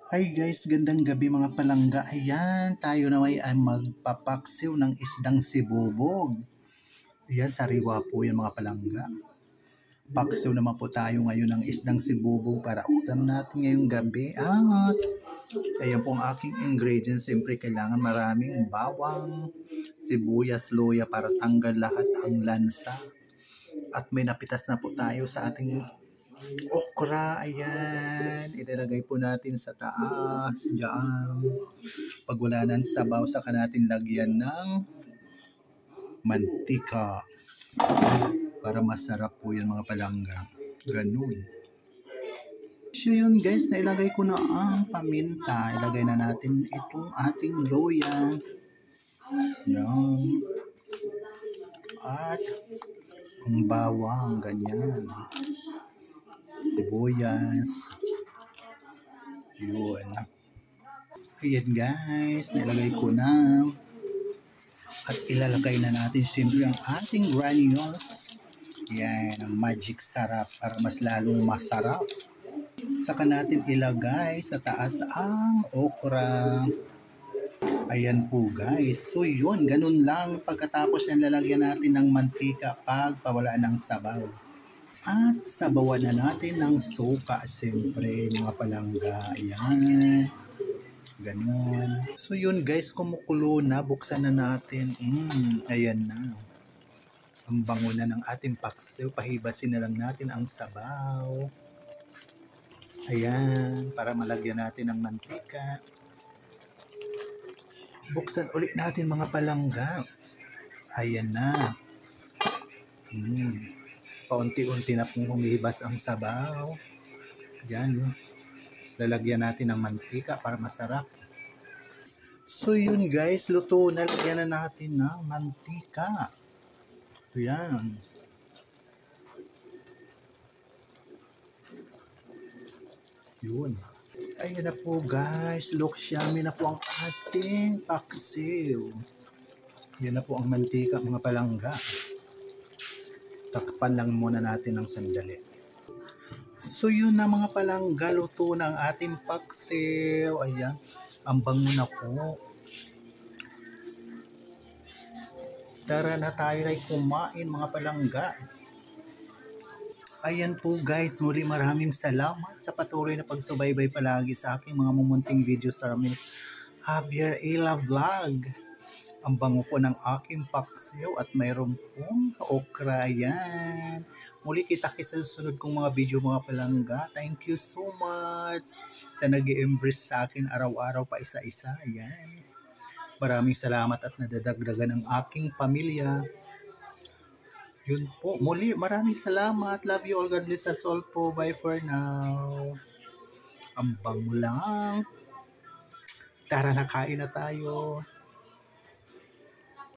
Hi guys, gandang gabi mga palangga. Ayan, tayo na ay magpapaksiw ng isdang sibubog. Ayan, sariwa po yan mga palangga. Paksiw naman po tayo ngayon ng isdang sibubog para ulam natin ngayong gabi. At ayan po ang aking ingredients. Siyempre kailangan maraming bawang, sibuyas, luya para tanggal lahat ang lansa. At may napitas na po tayo sa ating okra. Ayan, ilalagay po natin sa taas diyan. Pag wala ng sabaw, saka natin lagyan ng mantika para masarap po yan mga palangga. Ganun. So yun guys, nailagay ko na ang paminta. Ilagay na natin itong ating luya. Yan. At ang bawang, ganyan. Sibuyas. Yun. Ayan guys, nailagay ko na. At ilalagay na natin siyempre ang ating granules. Yan, ang magic sarap para mas lalong masarap. Saka natin ilagay sa taas ang okra. Ayan po guys. So yun, ganun lang. Pagkatapos yan, lalagyan natin ng mantika pag pawala ng sabaw. At sabawan na natin ng suka siyempre mga palangga. Ayan. Ganun. So yun guys, kumukulo na. Buksan na natin. Ayan na. Ang bango na ng ating paksiw. Pahibasin na lang natin ang sabaw. Ayan. Para malagyan natin ng mantika. Buksan ulit natin mga palangga. Ayan na. Paunti-unti na pong humihibas ang sabaw. Yan. Lalagyan natin ng mantika para masarap. So yun guys, luto na. Lagyan na natin ng mantika. Yan. Yun. Ayan na po guys. Look, yummy na po ang ating paksiw. Yan na po ang mantika mga palangga. Takpan lang muna natin ng sandali. So yun na mga palangga, luto na ang ating paksiw. Ayan, ang bango na po. Tara na tayo ay kumain mga palangga. Ayan po guys, muli maraming salamat sa patuloy na pagsubaybay palagi sa aking mga mumunting video sa Javier Ila Vlog. Ang bango po ng aking paksiw at mayroon pong okra. Yan. Muli kita-kits sa susunod kong mga video mga palangga. Thank you so much sa nag-i-embrace sa akin araw-araw pa isa-isa. Yan. Maraming salamat at nadadagdagan ang aking pamilya. Yun po. Muli maraming salamat. Love you all. God bless us all po. Bye for now. Ang bango lang. Tara na, kain na tayo.